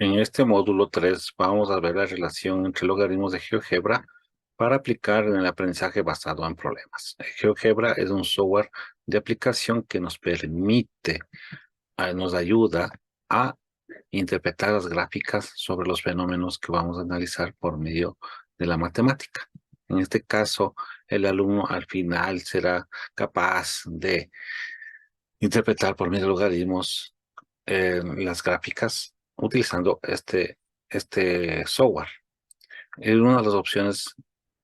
En este módulo 3 vamos a ver la relación entre logaritmos de GeoGebra para aplicar en el aprendizaje basado en problemas. GeoGebra es un software de aplicación que nos permite, nos ayuda a interpretar las gráficas sobre los fenómenos que vamos a analizar por medio de la matemática. En este caso, el alumno al final será capaz de interpretar por medio de logaritmos las gráficas utilizando este software. Es una de las opciones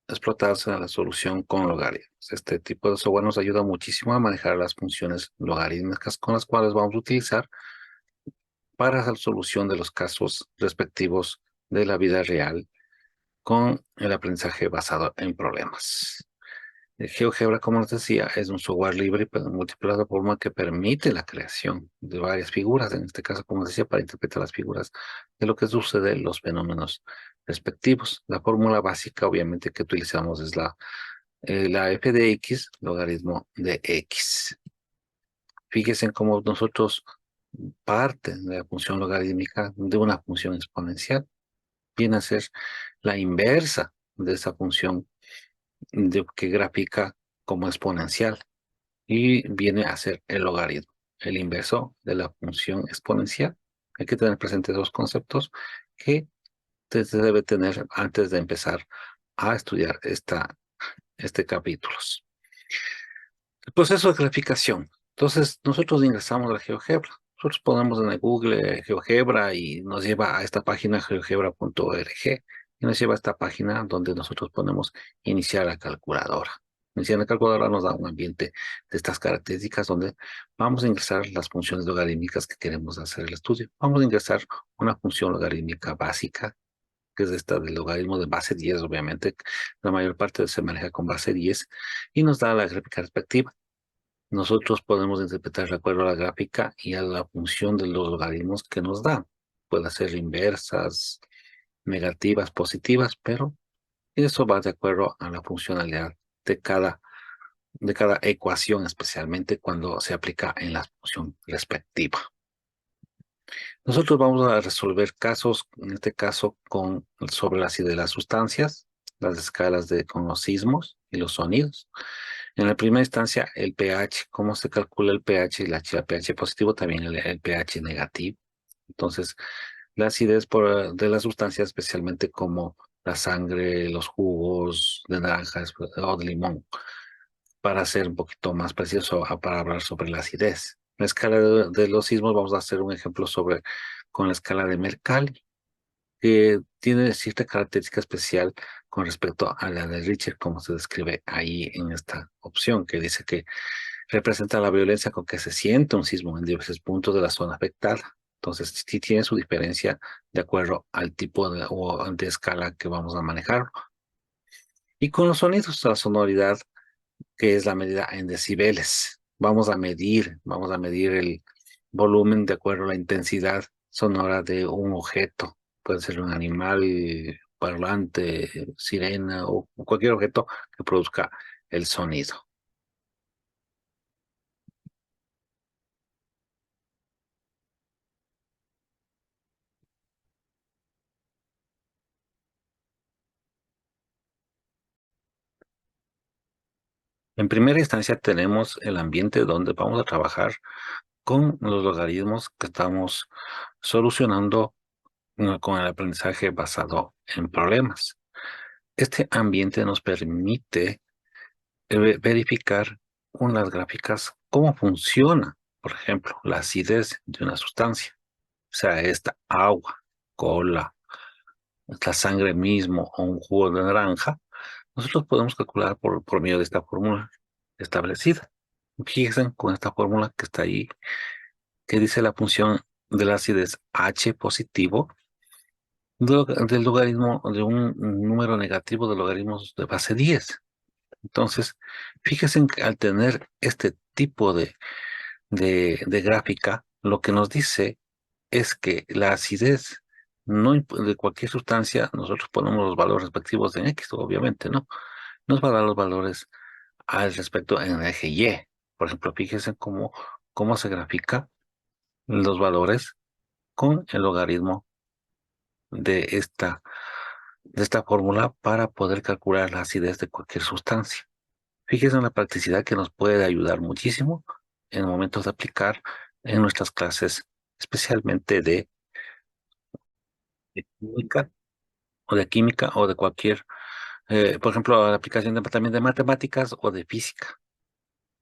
explotadas en la solución con logaritmos. Este tipo de software nos ayuda muchísimo a manejar las funciones logarítmicas con las cuales vamos a utilizar para la solución de los casos respectivos de la vida real con el aprendizaje basado en problemas. El GeoGebra, como les decía, es un software libre pero multiplataforma que permite la creación de varias figuras, en este caso, como les decía, para interpretar las figuras de lo que sucede en los fenómenos respectivos. La fórmula básica, obviamente, que utilizamos es la f de x, logaritmo de x. Fíjense en cómo nosotros parte de la función logarítmica de una función exponencial viene a ser la inversa de esa función que grafica como exponencial y viene a ser el logaritmo, el inverso de la función exponencial. Hay que tener presentes dos conceptos que se debe tener antes de empezar a estudiar este capítulo. El proceso de graficación. Entonces, nosotros ingresamos a GeoGebra. Nosotros ponemos en el Google GeoGebra y nos lleva a esta página geogebra.org y nos lleva a esta página donde nosotros ponemos iniciar la calculadora. Iniciar la calculadora nos da un ambiente de estas características donde vamos a ingresar las funciones logarítmicas que queremos hacer el estudio. Vamos a ingresar una función logarítmica básica, que es esta del logaritmo de base 10, obviamente. La mayor parte se maneja con base 10 y nos da la gráfica respectiva. Nosotros podemos interpretar de acuerdo a la gráfica y a la función de los logaritmos que nos dan. Puede ser inversas, negativas, positivas, pero eso va de acuerdo a la funcionalidad de cada ecuación, especialmente cuando se aplica en la función respectiva. Nosotros vamos a resolver casos, en este caso, sobre las ideas de las sustancias, las escalas con los sismos y los sonidos. En la primera instancia, el pH, cómo se calcula el pH, el pH positivo, también el pH negativo. Entonces, la acidez de las sustancias, especialmente como la sangre, los jugos de naranjas o de limón, para ser un poquito más preciso, para hablar sobre la acidez. La escala de los sismos, vamos a hacer un ejemplo con la escala de Mercalli, que tiene cierta característica especial con respecto a la de Richter, como se describe ahí en esta opción, que dice que representa la violencia con que se siente un sismo en diversos puntos de la zona afectada. Entonces, sí tiene su diferencia de acuerdo al tipo de escala que vamos a manejar. Y con los sonidos, la sonoridad, que es la medida en decibeles. Vamos a medir el volumen de acuerdo a la intensidad sonora de un objeto. Puede ser un animal, parlante, sirena o cualquier objeto que produzca el sonido. En primera instancia tenemos el ambiente donde vamos a trabajar con los logaritmos que estamos solucionando con el aprendizaje basado en problemas. Este ambiente nos permite verificar con las gráficas cómo funciona, por ejemplo, la acidez de una sustancia, o sea, esta agua, cola, la sangre mismo o un jugo de naranja. Nosotros podemos calcular por medio de esta fórmula establecida. Fíjense con esta fórmula que está ahí, que dice la función de la acidez H positivo del logaritmo de un número negativo de logaritmos de base 10. Entonces, fíjense que al tener este tipo de gráfica, lo que nos dice es que la acidez de cualquier sustancia, nosotros ponemos los valores respectivos en X, obviamente, ¿no? Nos va a dar los valores al respecto en el eje Y. Por ejemplo, fíjense cómo se grafica los valores con el logaritmo de esta fórmula para poder calcular la acidez de cualquier sustancia. Fíjese en la practicidad que nos puede ayudar muchísimo en momentos de aplicar en nuestras clases, especialmente de química o de cualquier, por ejemplo, la aplicación también de matemáticas o de física.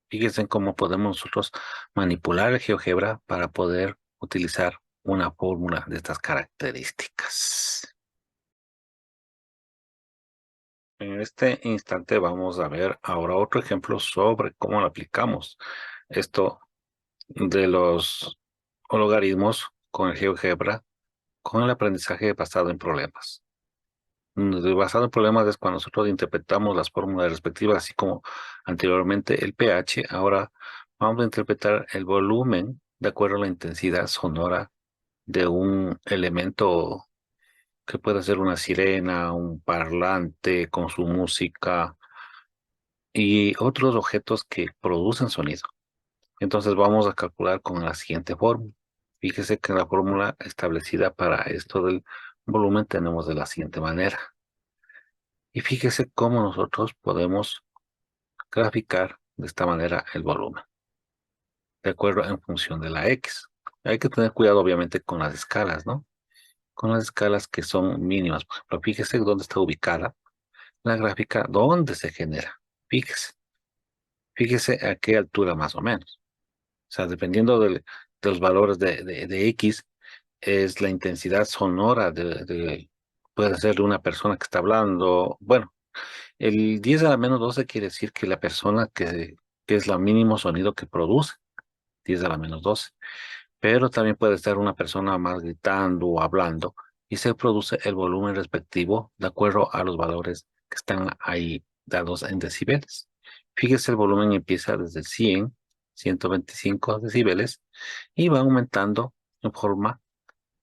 Fíjense en cómo podemos nosotros manipular el GeoGebra para poder utilizar una fórmula de estas características. En este instante vamos a ver ahora otro ejemplo sobre cómo lo aplicamos. Esto de los logaritmos con el GeoGebra, con el aprendizaje basado en problemas. Basado en problemas es cuando nosotros interpretamos las fórmulas respectivas, así como anteriormente el pH. Ahora vamos a interpretar el volumen de acuerdo a la intensidad sonora de un elemento que puede ser una sirena, un parlante con su música y otros objetos que producen sonido. Entonces vamos a calcular con la siguiente fórmula. Fíjese que la fórmula establecida para esto del volumen tenemos de la siguiente manera. Y fíjese cómo nosotros podemos graficar de esta manera el volumen, de acuerdo en función de la X. Hay que tener cuidado obviamente con las escalas, ¿no? Con las escalas que son mínimas. Por ejemplo, fíjese dónde está ubicada la gráfica, dónde se genera. Fíjese, fíjese a qué altura más o menos. O sea, dependiendo de los valores de X, es la intensidad sonora puede ser de una persona que está hablando. Bueno, el 10 a la menos 12 quiere decir que la persona que es el mínimo sonido que produce, 10 a la menos 12. Pero también puede estar una persona más gritando o hablando y se produce el volumen respectivo de acuerdo a los valores que están ahí dados en decibeles. Fíjese, el volumen empieza desde 100, 125 decibeles y va aumentando en forma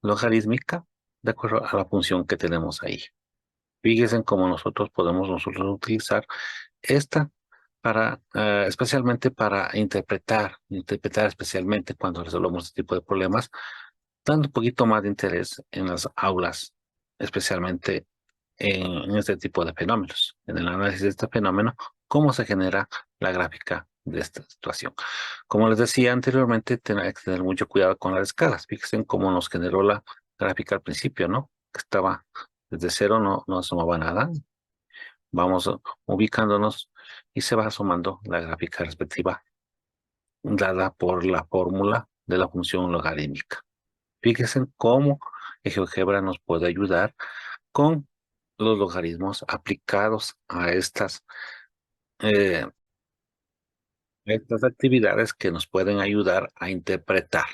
logarítmica de acuerdo a la función que tenemos ahí. Fíjense en cómo nosotros utilizar esta para, especialmente para interpretar especialmente cuando resolvemos este tipo de problemas, dando un poquito más de interés en las aulas, especialmente en este tipo de fenómenos, en el análisis de este fenómeno, cómo se genera la gráfica de esta situación. Como les decía anteriormente, hay que tener mucho cuidado con las escalas. Fíjense en cómo nos generó la gráfica al principio, ¿no? Que estaba desde cero, no asomaba nada. Vamos ubicándonos y se va asomando la gráfica respectiva dada por la fórmula de la función logarítmica. Fíjense en cómo el GeoGebra nos puede ayudar con los logaritmos aplicados a eh, estas actividades que nos pueden ayudar a interpretar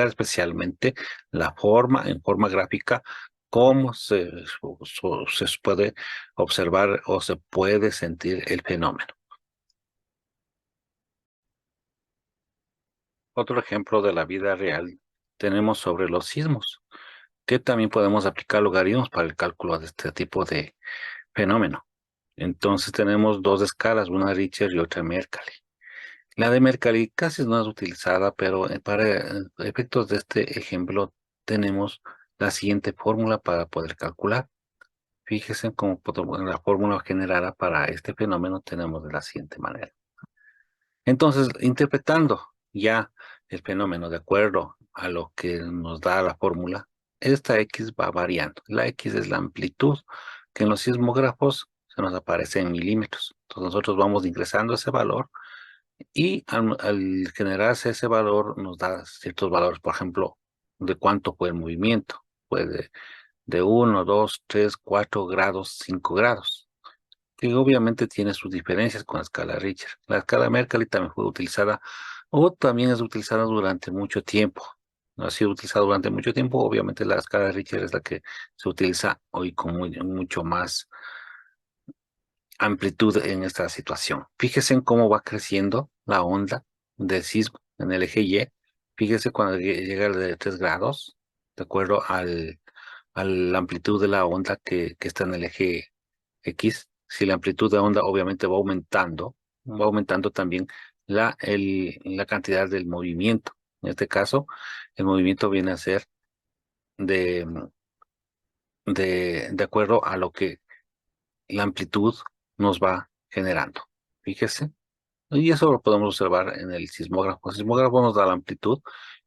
especialmente la forma, en forma gráfica, cómo se puede observar o se puede sentir el fenómeno. Otro ejemplo de la vida real tenemos sobre los sismos, que también podemos aplicar logaritmos para el cálculo de este tipo de fenómeno. Entonces tenemos dos escalas, una Richter y otra Mercalli. La de Mercalli casi no es utilizada, pero para efectos de este ejemplo tenemos la siguiente fórmula para poder calcular. Fíjense cómo la fórmula generada para este fenómeno tenemos de la siguiente manera. Entonces, interpretando ya el fenómeno de acuerdo a lo que nos da la fórmula, esta X va variando. La X es la amplitud que en los sismógrafos se nos aparece en milímetros. Entonces nosotros vamos ingresando ese valor y al generarse ese valor nos da ciertos valores, por ejemplo, de cuánto fue el movimiento. Puede de 1, 2, 3, 4 grados, 5 grados, que obviamente tiene sus diferencias con la escala Richter. La escala Mercalli también fue utilizada o también es utilizada durante mucho tiempo. No ha sido utilizada durante mucho tiempo. Obviamente la escala Richter es la que se utiliza hoy con mucho más amplitud en esta situación. Fíjese en cómo va creciendo la onda del sismo en el eje Y. Fíjese cuando llega al de 3 grados, de acuerdo a la amplitud de la onda que está en el eje X. Si la amplitud de onda obviamente va aumentando también la cantidad del movimiento. En este caso, el movimiento viene a ser de de acuerdo a lo que la amplitud nos va generando. Fíjese. Y eso lo podemos observar en el sismógrafo. El sismógrafo nos da la amplitud,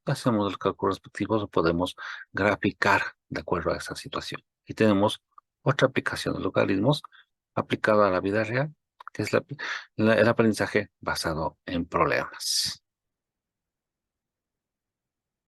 hacemos los cálculos respectivos o podemos graficar de acuerdo a esa situación. Y tenemos otra aplicación de logaritmos aplicada a la vida real, que es el aprendizaje basado en problemas.